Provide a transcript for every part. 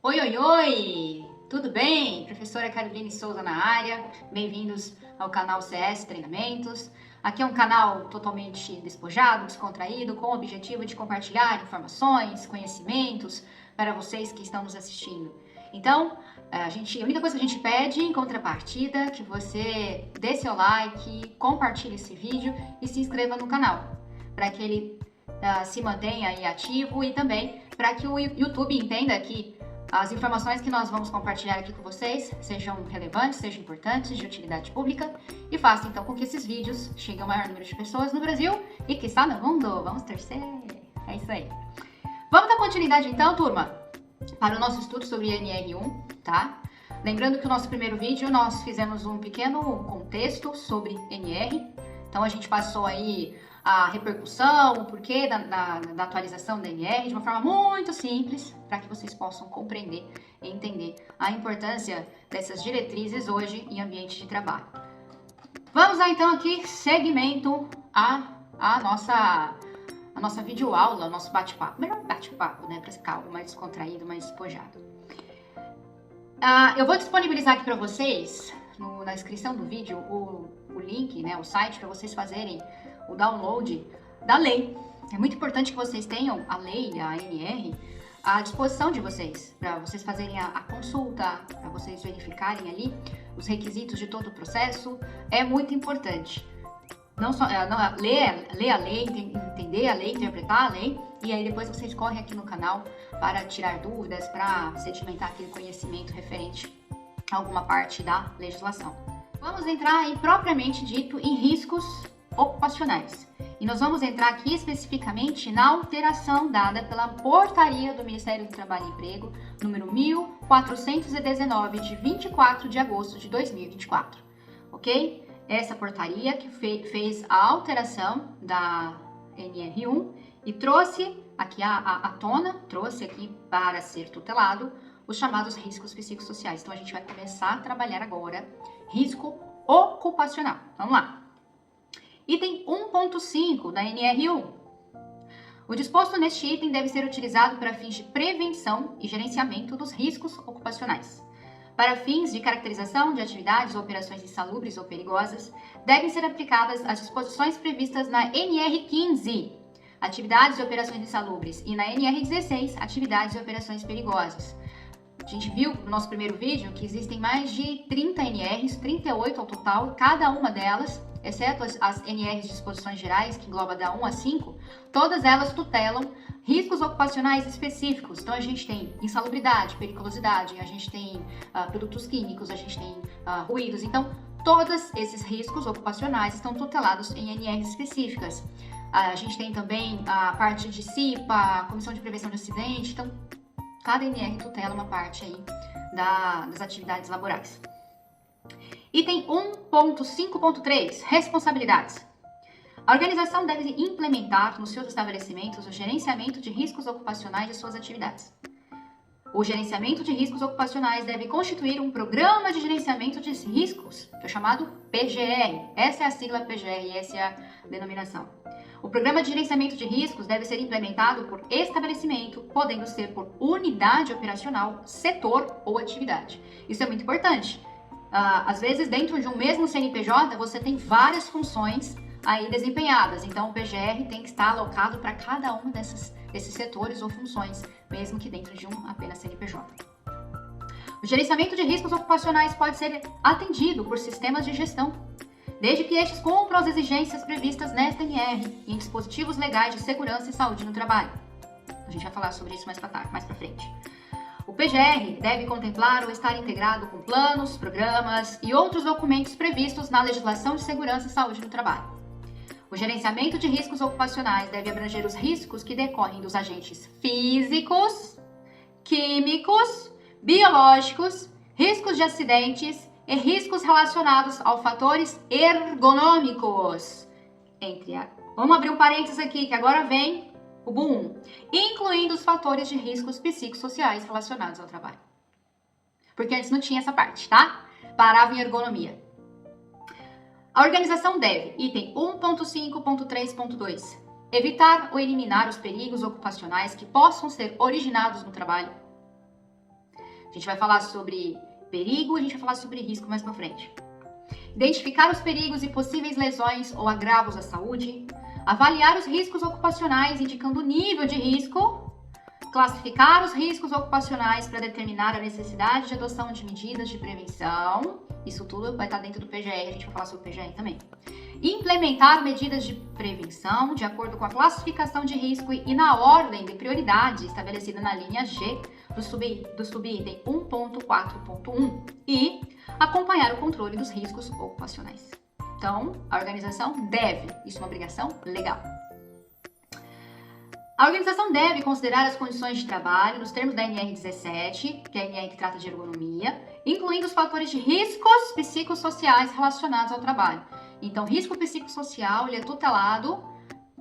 Oi, oi, oi! Tudo bem? Professora Caroline Souza na área. Bem-vindos ao canal CS Treinamentos. Aqui é um canal totalmente despojado, descontraído, com o objetivo de compartilhar informações, conhecimentos para vocês que estão nos assistindo. Então, a única coisa que a gente pede em contrapartida é que você dê seu like, compartilhe esse vídeo e se inscreva no canal, para que ele se mantenha aí ativo e também para que o YouTube entenda que as informações que nós vamos compartilhar aqui com vocês sejam relevantes, sejam importantes, de utilidade pública e faça então com que esses vídeos cheguem ao maior número de pessoas no Brasil e que está no mundo. Vamos torcer! É isso aí. Vamos dar continuidade então, turma, para o nosso estudo sobre NR1, tá? Lembrando que o nosso primeiro vídeo nós fizemos um pequeno contexto sobre NR, então a gente passou aí a repercussão, o porquê da atualização da NR de uma forma muito simples, para que vocês possam compreender e entender a importância dessas diretrizes hoje em ambiente de trabalho. Vamos lá então aqui, segmento a nossa videoaula, o nosso bate-papo. Melhor bate-papo, né, para ficar algo mais descontraído, mais despojado. Eu vou disponibilizar aqui para vocês, na descrição do vídeo, o link, né, o site, para vocês fazerem o download da lei. É muito importante que vocês tenham a lei, a ANR, à disposição de vocês, para vocês fazerem a consulta, para vocês verificarem ali os requisitos de todo o processo. É muito importante. Não só ler a lei, entender a lei, interpretar a lei, e aí depois vocês correm aqui no canal para tirar dúvidas, para sedimentar aquele conhecimento referente a alguma parte da legislação. Vamos entrar aí propriamente dito em riscos ocupacionais. E nós vamos entrar aqui especificamente na alteração dada pela portaria do Ministério do Trabalho e Emprego, número 1419, de 24 de agosto de 2024, ok? Essa portaria que fez a alteração da NR1 e trouxe aqui trouxe aqui para ser tutelado os chamados riscos psicossociais. Então a gente vai começar a trabalhar agora risco ocupacional. Vamos lá. Item 1.5 da NR1. O disposto neste item deve ser utilizado para fins de prevenção e gerenciamento dos riscos ocupacionais. Para fins de caracterização de atividades ou operações insalubres ou perigosas, devem ser aplicadas as disposições previstas na NR15, atividades e operações insalubres, e na NR16, atividades e operações perigosas. A gente viu no nosso primeiro vídeo que existem mais de 30 NRs, 38 ao total, e cada uma delas, exceto as NRs de disposições gerais, que engloba da 1 a 5, todas elas tutelam riscos ocupacionais específicos. Então a gente tem insalubridade, periculosidade, a gente tem produtos químicos, a gente tem ruídos. Então todos esses riscos ocupacionais estão tutelados em NRs específicas. A gente tem também a parte de CIPA, Comissão de Prevenção de Acidente. Então cada NR tutela uma parte aí das atividades laborais. Item 1.5.3, responsabilidades. A organização deve implementar nos seus estabelecimentos o gerenciamento de riscos ocupacionais de suas atividades. O gerenciamento de riscos ocupacionais deve constituir um programa de gerenciamento de riscos, que é chamado PGR. Essa é a sigla PGR, essa é a denominação. O programa de gerenciamento de riscos deve ser implementado por estabelecimento, podendo ser por unidade operacional, setor ou atividade. Isso é muito importante. Às vezes, dentro de um mesmo CNPJ, você tem várias funções aí desempenhadas. Então, o PGR tem que estar alocado para cada um desses setores ou funções, mesmo que dentro de um apenas CNPJ. O gerenciamento de riscos ocupacionais pode ser atendido por sistemas de gestão, desde que estes cumpram as exigências previstas nesta NR e em dispositivos legais de segurança e saúde no trabalho. A gente vai falar sobre isso mais para frente. O PGR deve contemplar ou estar integrado com planos, programas e outros documentos previstos na legislação de segurança e saúde no trabalho. O gerenciamento de riscos ocupacionais deve abranger os riscos que decorrem dos agentes físicos, químicos, biológicos, riscos de acidentes e riscos relacionados aos fatores ergonômicos. Vamos abrir um parênteses aqui, que agora vem o boom, incluindo os fatores de riscos psicossociais relacionados ao trabalho. Porque antes não tinha essa parte, tá? Parava em ergonomia. A organização deve, item 1.5.3.2, evitar ou eliminar os perigos ocupacionais que possam ser originados no trabalho. gente vai falar sobre perigo, a gente vai falar sobre risco mais pra frente. Identificar os perigos e possíveis lesões ou agravos à saúde. Avaliar os riscos ocupacionais, indicando o nível de risco. Classificar os riscos ocupacionais para determinar a necessidade de adoção de medidas de prevenção. Isso tudo vai estar dentro do PGR, a gente vai falar sobre o PGR também. Implementar medidas de prevenção de acordo com a classificação de risco e na ordem de prioridade estabelecida na linha G do subitem 1.4.1 e acompanhar o controle dos riscos ocupacionais. Então, a organização deve, isso é uma obrigação legal. A organização deve considerar as condições de trabalho nos termos da NR17, que é a NR que trata de ergonomia, incluindo os fatores de riscos psicossociais relacionados ao trabalho. Então, risco psicossocial ele é tutelado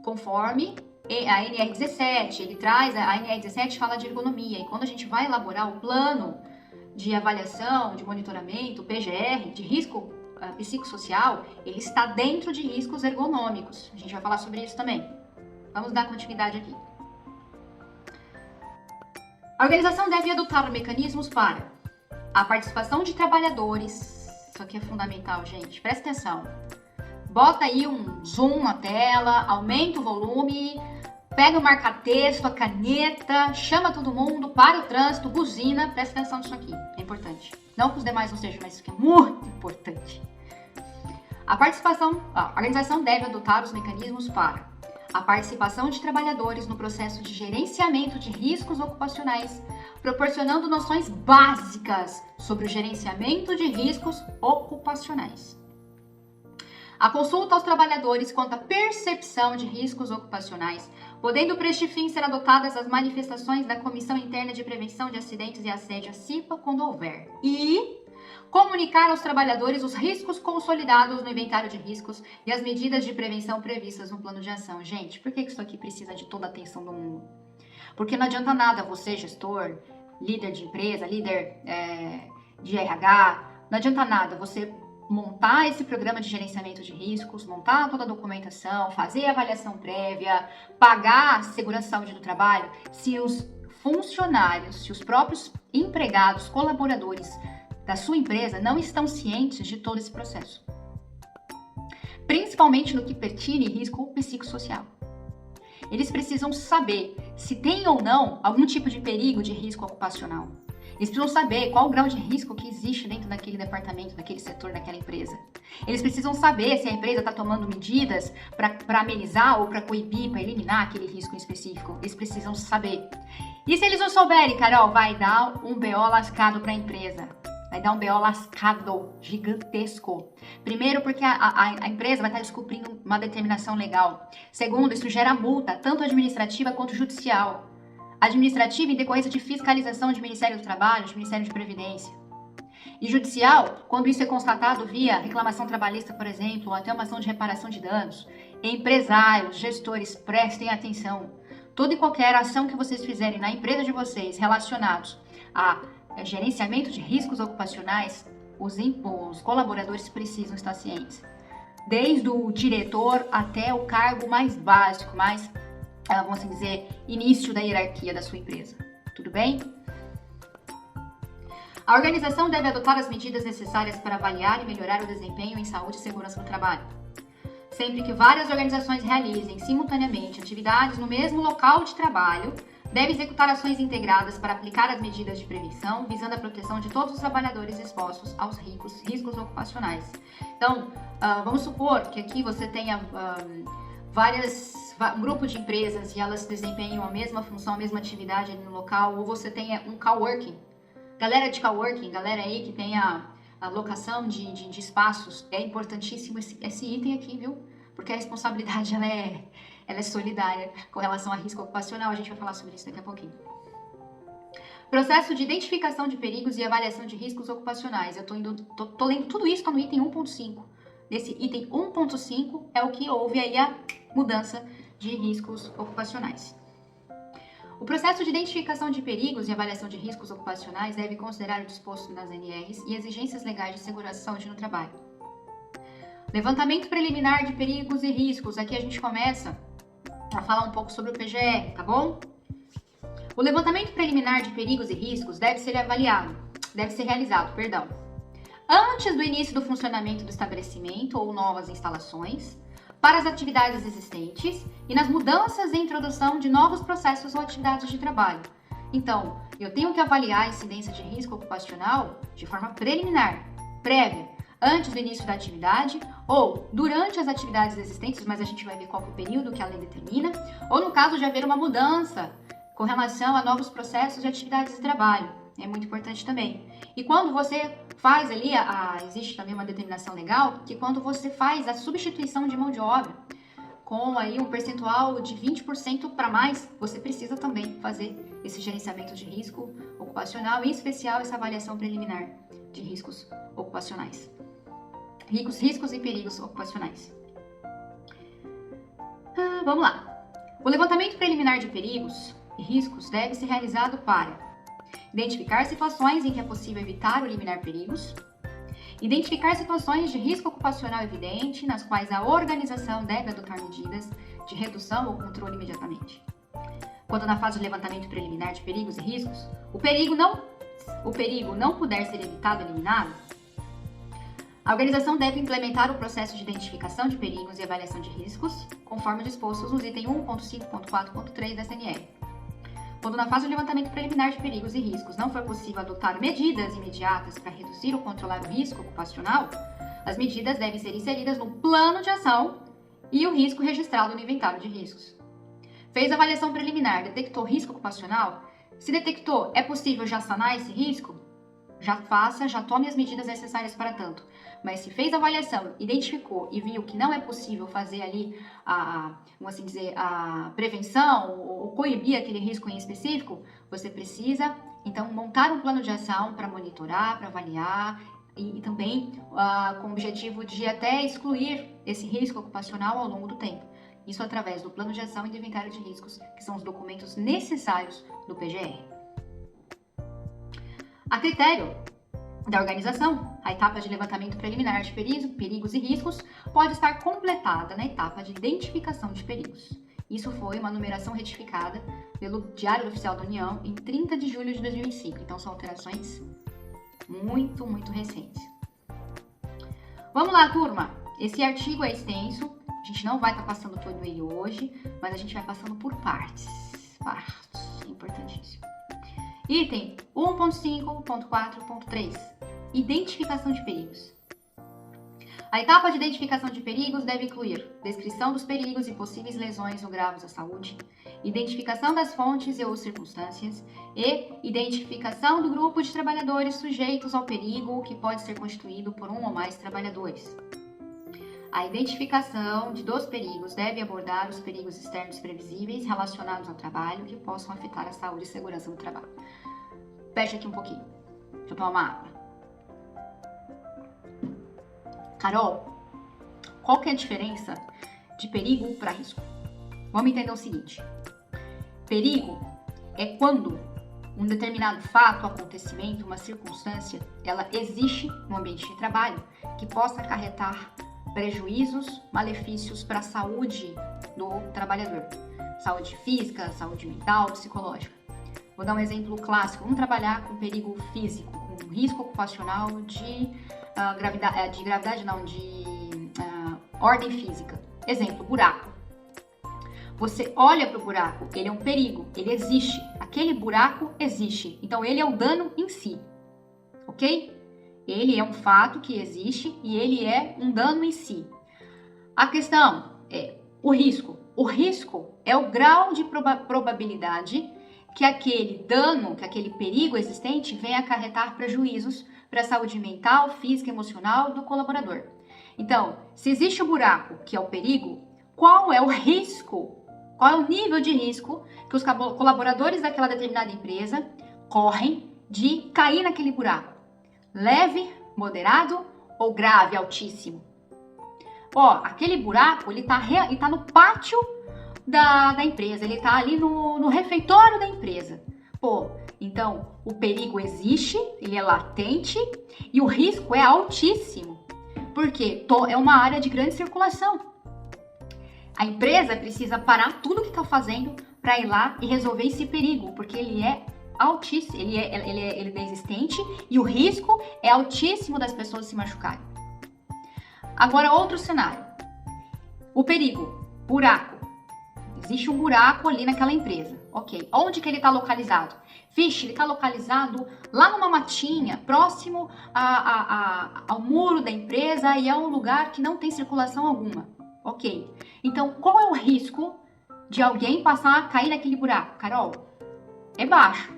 conforme a NR17. Ele traz, a NR17 fala de ergonomia, e quando a gente vai elaborar o plano de avaliação, de monitoramento, o PGR, de risco psicossocial, ele está dentro de riscos ergonômicos. A gente vai falar sobre isso também. Vamos dar continuidade aqui. A organização deve adotar mecanismos para a participação de trabalhadores. Isso aqui é fundamental, gente. Presta atenção. Bota aí um zoom na tela, aumenta o volume, pega o marca-texto, a caneta, chama todo mundo, para o trânsito, buzina. Presta atenção nisso aqui. É importante. Não que os demais não sejam, mas isso aqui é muito importante. A organização deve adotar os mecanismos para a participação de trabalhadores no processo de gerenciamento de riscos ocupacionais, proporcionando noções básicas sobre o gerenciamento de riscos ocupacionais. A consulta aos trabalhadores quanto à percepção de riscos ocupacionais, podendo para este fim ser adotadas as manifestações da Comissão Interna de Prevenção de Acidentes e Assédio, a CIPA, quando houver. E comunicar aos trabalhadores os riscos consolidados no inventário de riscos e as medidas de prevenção previstas no plano de ação. Gente, por que isso aqui precisa de toda a atenção do mundo? Porque não adianta nada você, gestor, líder de empresa, líder de RH, não adianta nada você montar esse programa de gerenciamento de riscos, montar toda a documentação, fazer a avaliação prévia, pagar a segurança e saúde do trabalho, se os funcionários, se os próprios empregados, colaboradores da sua empresa não estão cientes de todo esse processo. Principalmente no que pertine risco psicossocial. Eles precisam saber se tem ou não algum tipo de perigo de risco ocupacional. Eles precisam saber qual o grau de risco que existe dentro daquele departamento, daquele setor, daquela empresa. Eles precisam saber se a empresa está tomando medidas para amenizar ou para coibir, para eliminar aquele risco em específico. Eles precisam saber. E se eles não souberem, Carol, vai dar um BO lascado para a empresa. Vai dar um BO lascado, gigantesco. Primeiro, porque a empresa vai estar descobrindo uma determinação legal. Segundo, isso gera multa, tanto administrativa quanto judicial. Administrativa em decorrência de fiscalização de Ministério do Trabalho, de Ministério de Previdência. E judicial, quando isso é constatado via reclamação trabalhista, por exemplo, ou até uma ação de reparação de danos. Empresários, gestores, prestem atenção. Toda e qualquer ação que vocês fizerem na empresa de vocês relacionados a gerenciamento de riscos ocupacionais, os colaboradores precisam estar cientes. Desde o diretor até o cargo mais básico, mais, vamos assim dizer, início da hierarquia da sua empresa. Tudo bem? A organização deve adotar as medidas necessárias para avaliar e melhorar o desempenho em saúde e segurança no trabalho. Sempre que várias organizações realizem simultaneamente atividades no mesmo local de trabalho, deve executar ações integradas para aplicar as medidas de prevenção, visando a proteção de todos os trabalhadores expostos aos riscos ocupacionais. Então, vamos supor que aqui você tenha um grupo de empresas e elas desempenham a mesma função, a mesma atividade ali no local, ou você tenha um coworking. Galera de coworking, galera aí que tem a locação de espaços, é importantíssimo esse item aqui, viu? Porque a responsabilidade ela é solidária com relação a risco ocupacional. A gente vai falar sobre isso daqui a pouquinho. Processo de identificação de perigos e avaliação de riscos ocupacionais. Eu tô lendo tudo isso, tá no item 1.5. Nesse item 1.5 é o que houve aí a mudança de riscos ocupacionais. O processo de identificação de perigos e avaliação de riscos ocupacionais deve considerar o disposto nas NRs e exigências legais de segurança e saúde no trabalho. Levantamento preliminar de perigos e riscos. Aqui a gente começa a falar um pouco sobre o PGR, tá bom? O levantamento preliminar de perigos e riscos deve ser avaliado deve ser realizado, perdão, antes do início do funcionamento do estabelecimento ou novas instalações, para as atividades existentes e nas mudanças e introdução de novos processos ou atividades de trabalho. Então, eu tenho que avaliar a incidência de risco ocupacional de forma preliminar, prévia, antes do início da atividade ou durante as atividades existentes, mas a gente vai ver qual é o período que a lei determina, ou no caso de haver uma mudança com relação a novos processos e atividades de trabalho. É muito importante também. E quando você faz ali, existe também uma determinação legal, que quando você faz a substituição de mão de obra, com aí um percentual de 20% para mais, você precisa também fazer esse gerenciamento de risco ocupacional, em especial essa avaliação preliminar de riscos ocupacionais. Riscos e perigos ocupacionais. Vamos lá. O levantamento preliminar de perigos e riscos deve ser realizado para identificar situações em que é possível evitar ou eliminar perigos, identificar situações de risco ocupacional evidente nas quais a organização deve adotar medidas de redução ou controle imediatamente. Quando na fase de levantamento preliminar de perigos e riscos, o perigo não puder ser evitado ou eliminado, a organização deve implementar o processo de identificação de perigos e avaliação de riscos, conforme dispostos nos itens 1.5.4.3 da SNR. Quando na fase de levantamento preliminar de perigos e riscos não for possível adotar medidas imediatas para reduzir ou controlar o risco ocupacional, as medidas devem ser inseridas no plano de ação e o risco registrado no inventário de riscos. Fez a avaliação preliminar, detectou risco ocupacional? Se detectou, é possível já sanar esse risco? Já tome as medidas necessárias para tanto. Mas se fez a avaliação, identificou e viu que não é possível fazer ali a prevenção ou coibir aquele risco em específico, você precisa, então, montar um plano de ação para monitorar, para avaliar e também com o objetivo de até excluir esse risco ocupacional ao longo do tempo. Isso através do plano de ação e do inventário de riscos, que são os documentos necessários do PGR. A critério da organização, a etapa de levantamento preliminar de perigos e riscos pode estar completada na etapa de identificação de perigos. Isso foi uma numeração retificada pelo Diário Oficial da União em 30 de julho de 2005. Então, são alterações muito, muito recentes. Vamos lá, turma! Esse artigo é extenso, a gente não vai estar passando todo ele hoje, mas a gente vai passando por partes. É importantíssimo. Item 1.5.4.3. Identificação de perigos. A etapa de identificação de perigos deve incluir descrição dos perigos e possíveis lesões ou gravos à saúde, identificação das fontes e ou circunstâncias e identificação do grupo de trabalhadores sujeitos ao perigo que pode ser constituído por um ou mais trabalhadores. A identificação dos perigos deve abordar os perigos externos previsíveis relacionados ao trabalho que possam afetar a saúde e segurança do trabalho. Fecha aqui um pouquinho. Deixa eu tomar uma água. Carol, qual que é a diferença de perigo para risco? Vamos entender o seguinte. Perigo é quando um determinado fato, acontecimento, uma circunstância, ela existe no ambiente de trabalho que possa acarretar prejuízos, malefícios para a saúde do trabalhador. Saúde física, saúde mental, psicológica. Vou dar um exemplo clássico. Vamos trabalhar com perigo físico, com risco ocupacional de ordem física. Exemplo, buraco. Você olha para o buraco, ele é um perigo, ele existe. Aquele buraco existe. Então, ele é o dano em si. Ok? Ele é um fato que existe e ele é um dano em si. A questão é o risco. O risco é o grau de probabilidade que aquele dano, que aquele perigo existente venha acarretar prejuízos para a saúde mental, física e emocional do colaborador. Então, se existe o buraco, que é o perigo, qual é o risco? Qual é o nível de risco que os colaboradores daquela determinada empresa correm de cair naquele buraco? Leve, moderado ou grave, altíssimo? Aquele buraco, ele tá no pátio da empresa, ele tá ali no refeitório da empresa. Então, o perigo existe, ele é latente e o risco é altíssimo. Porque é uma área de grande circulação. A empresa precisa parar tudo que está fazendo para ir lá e resolver esse perigo, porque ele é altíssimo, ele é inexistente e o risco é altíssimo das pessoas se machucarem. Agora, outro cenário. O perigo, buraco. Existe um buraco ali naquela empresa. Ok. Onde que ele está localizado? Vixe, ele está localizado lá numa matinha, próximo ao muro da empresa e é um lugar que não tem circulação alguma. Ok. Então, qual é o risco de alguém cair naquele buraco? Carol, é baixo.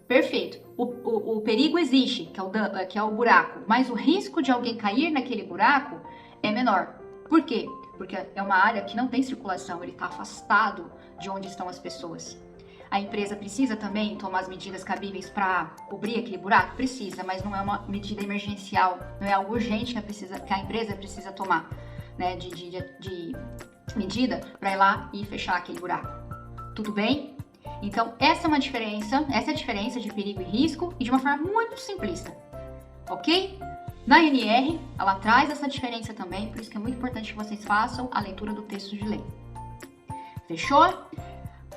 Perfeito. O perigo existe, que é o buraco, mas o risco de alguém cair naquele buraco é menor. Por quê? Porque é uma área que não tem circulação, ele está afastado de onde estão as pessoas. A empresa precisa também tomar as medidas cabíveis para cobrir aquele buraco? Precisa, mas não é uma medida emergencial, não é algo urgente que a empresa precisa tomar, né, de medida para ir lá e fechar aquele buraco. Tudo bem? Então, essa é a diferença de perigo e risco e de uma forma muito simplista, ok? Na NR, ela traz essa diferença também, por isso que é muito importante que vocês façam a leitura do texto de lei. Fechou?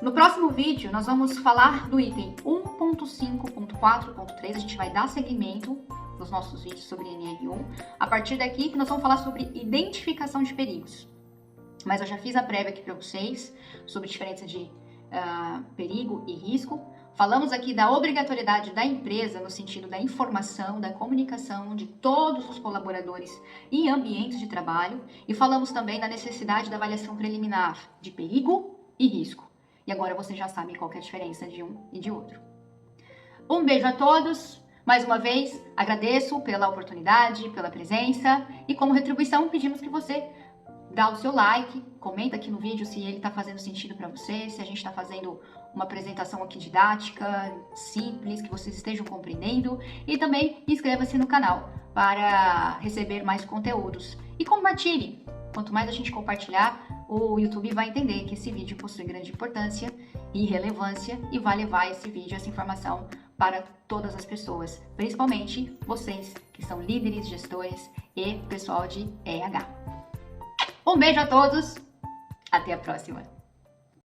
No próximo vídeo, nós vamos falar do item 1.5.4.3, a gente vai dar seguimento nos nossos vídeos sobre NR1. A partir daqui, que nós vamos falar sobre identificação de perigos. Mas eu já fiz a prévia aqui para vocês sobre a diferença de perigo e risco. Falamos aqui da obrigatoriedade da empresa no sentido da informação, da comunicação de todos os colaboradores em ambientes de trabalho e falamos também da necessidade da avaliação preliminar de perigo e risco. E agora vocês já sabem qual que é a diferença de um e de outro. Um beijo a todos. Mais uma vez, agradeço pela oportunidade, pela presença e como retribuição pedimos que você dá o seu like, comenta aqui no vídeo se ele está fazendo sentido para você, se a gente está fazendo uma apresentação aqui didática, simples, que vocês estejam compreendendo. E também inscreva-se no canal para receber mais conteúdos. E compartilhe. Quanto mais a gente compartilhar, o YouTube vai entender que esse vídeo possui grande importância e relevância e vai levar esse vídeo, essa informação para todas as pessoas, principalmente vocês que são líderes, gestores e pessoal de RH. Um beijo a todos, até a próxima!